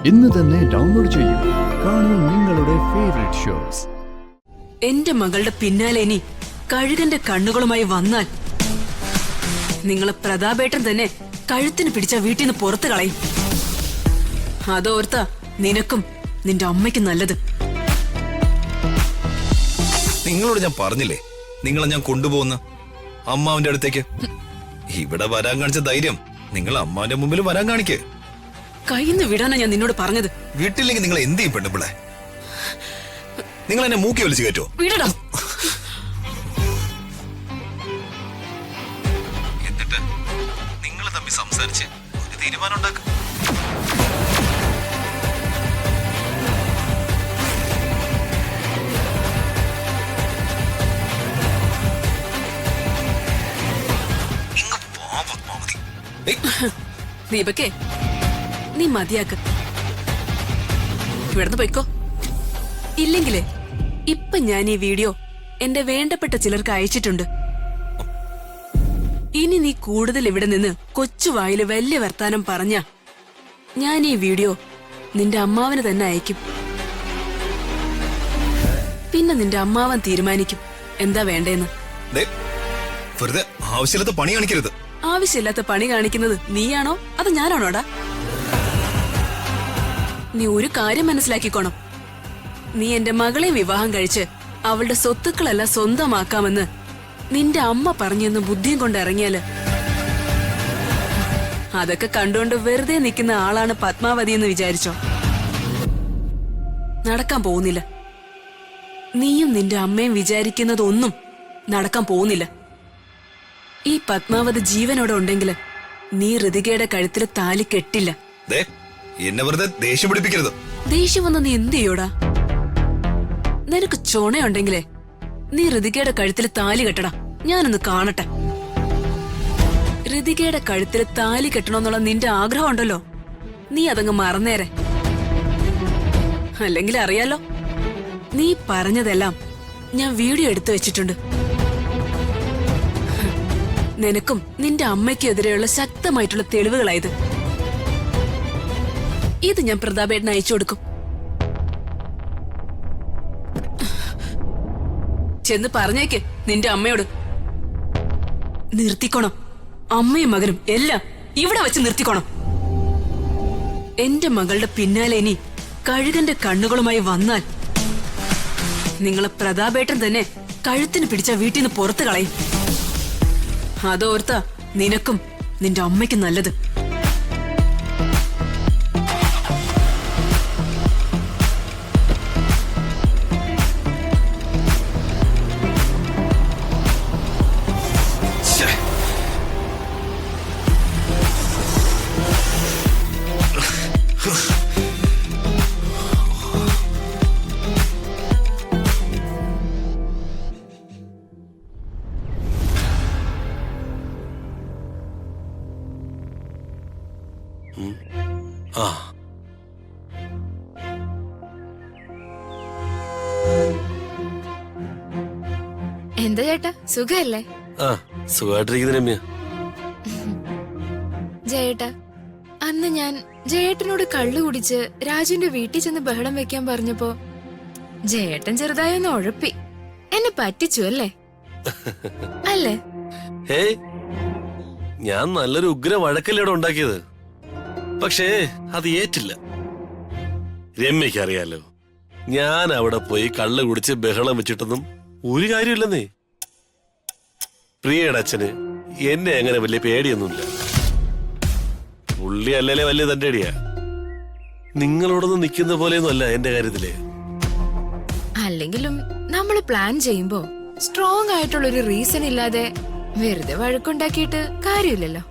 ഇന്ന് തന്നെ ഡൗൺലോഡ് ചെയ്യൂ. കാണൂ നിങ്ങളുടെ ഫേവറേറ്റ് ഷോസ്. എന്റെ മകളുടെ പിന്നാലെ ഇനി കഴുകന്റെ കണ്ണുകളുമായി വന്നാൽ നിങ്ങളെ പ്രതാപേട്ടൻ തന്നെ കഴുത്തിന് പിടിച്ച വീട്ടിൽ നിന്ന് പുറത്തു കളയും. അതോർത്ത നിനക്കും നിന്റെ അമ്മയ്ക്കും നല്ലത്. നിങ്ങളോട് ഞാൻ പറഞ്ഞില്ലേ നിങ്ങളെ ഞാൻ കൊണ്ടുപോകുന്ന അമ്മാവിന്റെ അടുത്തേക്ക്. ഇവിടെ വരാൻ കാണിച്ച ധൈര്യം നിങ്ങൾ അമ്മാവിന്റെ മുമ്പിൽ വരാൻ കാണിക്കേ. കയ്യിന്ന് വിടാനാ ഞാൻ നിന്നോട് പറഞ്ഞത്. വീട്ടിലേക്ക് നിങ്ങൾ എന്ത് ചെയ്യും പെണ്ണുപിള്ളേ? നിങ്ങൾ എന്നെ മൂക്കി വലിച്ചു കയറ്റോ? വിടടാ. എന്നിട്ട് നിങ്ങൾ തമ്മിൽ സംസാരിച്ച് ഒരു തീരുമാനം ഉണ്ടാക്കും. ദീപക്കേ, നീ മതിയാക്ക്. ഇവിടുന്ന് പൊയ്ക്കോ. ഇല്ലെങ്കിലേ ഇപ്പൊ ഞാൻ ഈ വീഡിയോ എന്റെ വേണ്ടപ്പെട്ട ചിലർക്ക് അയച്ചിട്ടുണ്ട്. ഇനി നീ കൂടുതൽ ഇവിടെ നിന്ന് കൊച്ചുവായില് വലിയ വർത്താനം പറഞ്ഞ ഞാൻ ഈ വീഡിയോ നിന്റെ അമ്മാവന് തന്നെ അയക്കും. പിന്നെ നിന്റെ അമ്മാവൻ തീരുമാനിക്കും എന്താ വേണ്ടേന്ന്. വെറുതെ ആവശ്യമില്ലാത്ത പണി കാണിക്കരുത്. ആവശ്യമില്ലാത്ത പണി കാണിക്കുന്നത് നീയാണോ അത് ഞാനാണോടാ? നീ ഒരു കാര്യം മനസ്സിലാക്കിക്കോണം. നീ എന്റെ മകളെ വിവാഹം കഴിച്ച് അവളുടെ സ്വത്തുക്കളെല്ലാം സ്വന്തമാക്കാമെന്ന് നിന്റെ അമ്മ പറഞ്ഞെന്ന് ബുദ്ധിയും കൊണ്ട് ഇറങ്ങിയാല് അതൊക്കെ കണ്ടുകൊണ്ട് വെറുതെ നിൽക്കുന്ന ആളാണ് പത്മാവതി എന്ന് വിചാരിച്ചോ? നടക്കാൻ പോകുന്നില്ല. നീയും നിന്റെ അമ്മയും വിചാരിക്കുന്നതൊന്നും നടക്കാൻ പോകുന്നില്ല. ഈ പത്മാവതി ജീവനോടെ ഉണ്ടെങ്കിൽ നീ ഋതികയുടെ കഴുത്തിൽ താലി കെട്ടില്ല. എന്നെ വെറുതെ ദേഷ്യം പിടിപ്പിക്കരുത്. ദേഷ്യം വന്ന് നീ എന്ത് ചെയ്യോടാ? നിനക്ക് ചൊണയുണ്ടെങ്കിലേ നീ ഋതികയുടെ കഴുത്തിൽ താലി കെട്ടടാ. ഞാനൊന്ന് കാണട്ടെ. ഋതികയുടെ കഴുത്തിൽ താലി കെട്ടണമെന്നുള്ള നിന്റെ ആഗ്രഹം ഉണ്ടല്ലോ, നീ അതങ്ങ് മറന്നേരെ. അല്ലെങ്കിൽ അറിയാലോ, നീ പറഞ്ഞതെല്ലാം ഞാൻ വീഡിയോ എടുത്തു വെച്ചിട്ടുണ്ട്. നിനക്കും നിന്റെ അമ്മയ്ക്കും എതിരെയുള്ള ശക്തമായിട്ടുള്ള തെളിവുകളായത്. ഇത് ഞാൻ പ്രതാപേട്ടന് അയച്ചു കൊടുക്കും. ചെന്ന് പറഞ്ഞേക്ക് നിന്റെ അമ്മയോട്. നിർത്തിക്കോണം. അമ്മയും മകനും എല്ലാം ഇവിടെ വെച്ച് നിർത്തിക്കോണം. എന്റെ മകളുടെ പിന്നാലെ ഇനി കഴുകന്റെ കണ്ണുകളുമായി വന്നാൽ നിങ്ങളെ പ്രതാപേട്ടൻ തന്നെ കഴുത്തിന് പിടിച്ച വീട്ടിൽ നിന്ന് പുറത്തു കളയും. അതോർത്ത നിനക്കും നിന്റെ അമ്മയ്ക്കും നല്ലത്. എന്താ ചേട്ടാ, സുഖല്ലേ? സുഖമായിട്ടിരിക്കുന്ന ജയേട്ടാ, അന്ന് ഞാൻ ജയേട്ടനോട് കള്ളു കുടിച്ച് രാജുവിന്റെ വീട്ടിൽ ചെന്ന് ബഹളം വെക്കാൻ പറഞ്ഞപ്പോ ജയേട്ടൻ ചെറുതായൊന്ന് ഉഴപ്പി എന്നെ പറ്റിച്ചു അല്ലേ? അല്ലേ? ഹേയ്, ഞാൻ നല്ലൊരു ഉഗ്ര വഴക്കല്ലേടെ ഉണ്ടാക്കിയത്. പക്ഷേ അത് ഏറ്റില്ല. രമ്യക്ക് അറിയാലോ, ഞാൻ അവിടെ പോയി കള്ളു കുടിച്ച് ബഹളം വെച്ചിട്ടൊന്നും ഒരു കാര്യമില്ലെന്നേ. പ്രിയയുടെ അച്ഛന് എന്നെ അങ്ങനെ വലിയ പേടിയൊന്നുമില്ല. പുള്ളി അല്ലേ വലിയ തന്റെ അടിയാ. നിങ്ങളോടൊന്നും നിൽക്കുന്ന പോലെയൊന്നും അല്ല എന്റെ കാര്യത്തില്. അല്ലെങ്കിലും നമ്മള് പ്ലാൻ ചെയ്യുമ്പോ സ്ട്രോങ് ആയിട്ടുള്ള ഒരു റീസൺ ഇല്ലാതെ വെറുതെ വഴക്കുണ്ടാക്കിയിട്ട് കാര്യമില്ലല്ലോ.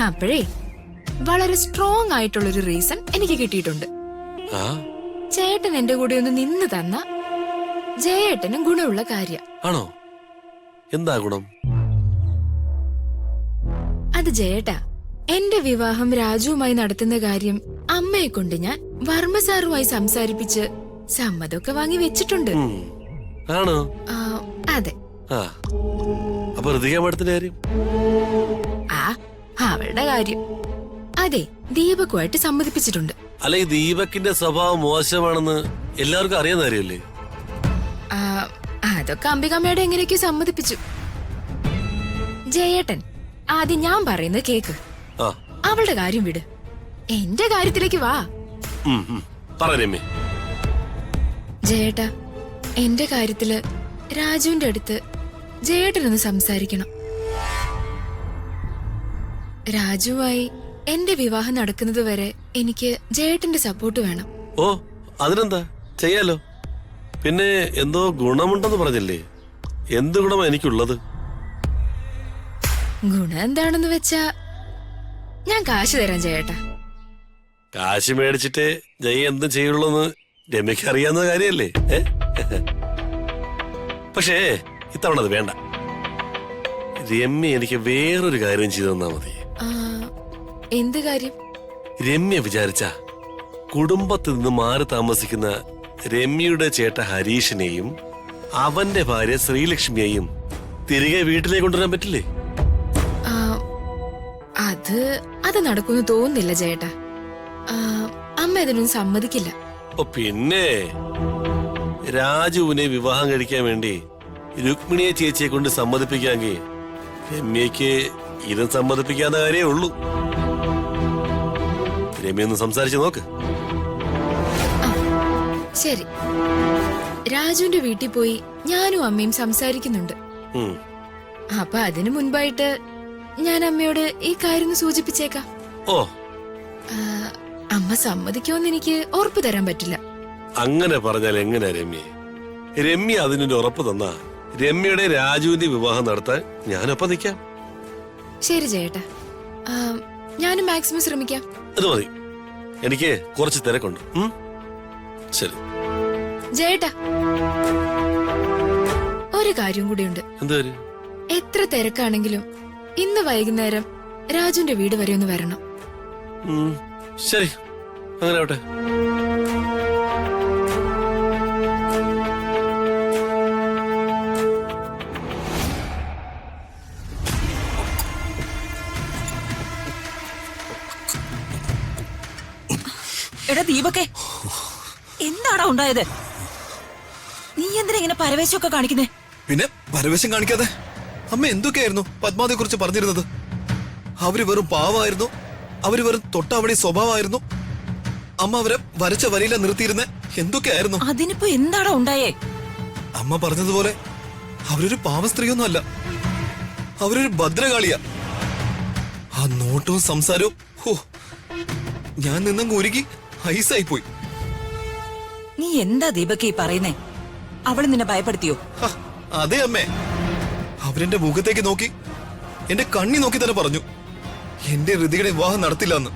അപ്പോഴേ വളരെ സ്ട്രോങ് ആയിട്ടുള്ളൊരു റീസൺ എനിക്ക് കിട്ടിയിട്ടുണ്ട്. ചേട്ടൻ എന്റെ കൂടെ ഒന്ന് നിന്ന് തന്ന ജയേട്ടനും ഗുണമുള്ള കാര്യം ആണോ? എന്താ ഗുണം? അത് ജയേട്ടാ, എന്റെ വിവാഹം രാജുവുമായി നടത്തുന്ന കാര്യം അമ്മയെ കൊണ്ട് ഞാൻ വർമ്മ സാറുമായി സംസാരിപ്പിച്ച് സമ്മതമൊക്കെ വാങ്ങി വെച്ചിട്ടുണ്ട്. ആണോ? അതെ. അപ്പൊ ഋതിക മാഡത്തിന്റെ കാര്യം? അവളുടെ കാര്യം അതെ, ദീപക്കുമായിട്ട് സമ്മതിപ്പിച്ചിട്ടുണ്ട്. അല്ല, ഈ ദീപക്കിന്റെ സ്വഭാവം മോശമാണെന്ന് എല്ലാവർക്കും അറിയാൻ കാര്യമല്ലേ? ആ, അതൊക്കെ അംബികാമ്മയുടെ എങ്ങനെയൊക്കെ സമ്മതിപ്പിച്ചു. ജയേട്ടൻ ആദ്യം ഞാൻ പറയുന്നത് കേക്ക്. ആ, അവളുടെ കാര്യം വിട്, എന്റെ കാര്യത്തിലേക്ക് വാ. പറ രമ്യ. ജയേട്ടാ, എന്റെ കാര്യത്തില് രാജുവിന്റെ അടുത്ത് ജയേട്ടനൊന്ന് സംസാരിക്കണം. രാജുവായി എന്റെ വിവാഹം നടക്കുന്നത് വരെ എനിക്ക് ജയേട്ടന്റെ സപ്പോർട്ട് വേണം. ഓ, അതിനെന്താ, ചെയ്യാലോ. പിന്നെ എന്തോ ഗുണമുണ്ടെന്ന് പറഞ്ഞില്ലേ? എന്ത് ഗുണമാ എനിക്കുള്ളത്? ഗുണം എന്താണെന്ന് വെച്ചാ ഞാൻ കാശ് തരാം ജയേട്ടാ. കാശ് മേടിച്ചിട്ട് ജയ എന്തും ചെയ്യുള്ളൂന്ന് രമ്യക്ക് അറിയാവുന്ന കാര്യല്ലേ? പക്ഷേ ഇത്തവണ അത് വേണ്ട. രമ്യ എനിക്ക് വേറൊരു കാര്യം ചെയ്തു തന്നാ മതി. ആ, എന്ത് കാര്യം? രമ്യ വിചാരിച്ച കുടുംബത്തിൽ നിന്ന് മാറി താമസിക്കുന്ന രമ്യയുടെ ചേട്ട ഹരീഷിനെയും അവന്റെ ഭാര്യ ശ്രീലക്ഷ്മിയെയും തിരികെ വീട്ടിലേക്ക് കൊണ്ടുവരാൻ പറ്റില്ലേ? ആ, അത് നടക്കുമെന്ന് തോന്നുന്നില്ല ജയേട്ടാ. അമ്മ ഇതിനൊന്നും സമ്മതിക്കില്ല. ഓ, പിന്നെ രാജുവിനെ വിവാഹം കഴിക്കാൻ വേണ്ടി രുക്മിണിയെ ചേച്ചിയെ കൊണ്ട് സമ്മതിപ്പിക്കാമെങ്കിൽ രമ്യക്ക് ഇതും സമ്മതിപ്പിക്കാത്ത കാര്യമേ ഉള്ളൂ. രമ്യ ഒന്ന് സംസാരിച്ചു നോക്ക്. ശരി, രാജുവിന്റെ വീട്ടിൽ പോയി ഞാനും അമ്മയും സംസാരിക്കുന്നുണ്ട്. അപ്പൊ അതിനു മുൻപായിട്ട് ഞാൻ അമ്മയോട് ഈ കാര്യം ഒന്ന് സൂചിപ്പിച്ചേക്കാം. ഓ, അമ്മ സമ്മതിക്കുമെന്ന് എനിക്ക് ഉറപ്പ് തരാൻ പറ്റില്ല. അങ്ങനെ പറഞ്ഞാൽ എങ്ങനെയാ രമ്യ? രമ്യ അതിനൊരു ഉറപ്പ് തന്നാ രമ്യയുടെ രാജുവിന്റെ വിവാഹം നടത്താൻ ഞാനൊപ്പം നിൽക്കാം. ശരി ജയേട്ടാ, ഞാനും മാക്സിമം ശ്രമിക്കാം. അത് മതി, എനിക്ക് കുറച്ച് തിരക്കുണ്ട്. ശരി ജയേട്ടാ, ഒരു കാര്യം കൂടിയുണ്ട്. എന്താ? എത്ര തിരക്കാണെങ്കിലും ഇന്ന് വൈകുന്നേരം രാജുവിന്റെ വീട് വരെ ഒന്ന് വരണം. ശരി, അങ്ങനെ ആവട്ടെ. എടാ ദീപക്കെ, എന്താടാ ഉണ്ടായത്? നീ എന്തിനാ ഇങ്ങനെ പരവേശമൊക്കെ കാണിക്കുന്നേ? പിന്നെ പരവേശം കാണിക്കാതെ അമ്മ എന്തൊക്കെയായിരുന്നു പത്മാവതിയെ കുറിച്ച് പറഞ്ഞിരുന്നത്? അവര് വെറും പാവമായിരുന്നു, അവര് വെറും തൊട്ടാവണി സ്വഭാവമായിരുന്നു. അമ്മ അവരെ വരച്ച വരിയില നിർത്തിയിരുന്നേ എന്തൊക്കെയായിരുന്നു? അതിനിപ്പോ എന്താടാ ഉണ്ടായേ? അമ്മ പറഞ്ഞതുപോലെ അവരൊരു പാവ സ്ത്രീയൊന്നും അല്ല, അവരൊരു ഭദ്രകാളിയാ. ആ നോട്ടവും സംസാരവും, ഹോ, ഞാൻ നിന്നങ്ങ് ഒരുക്കി ഐസായി പോയി. നീ എന്താ ദീപക്കെ ഈ പറയുന്നേ? അവള് നിന്നെ ഭയപ്പെടുത്തിയോ? അതെ അമ്മേ, അവരെന്റെ മുഖത്തേക്ക് നോക്കി എന്റെ കണ്ണി നോക്കി തന്നെ പറഞ്ഞു എന്റെ ഹൃതിയുടെ വിവാഹം നടത്തില്ല എന്ന്.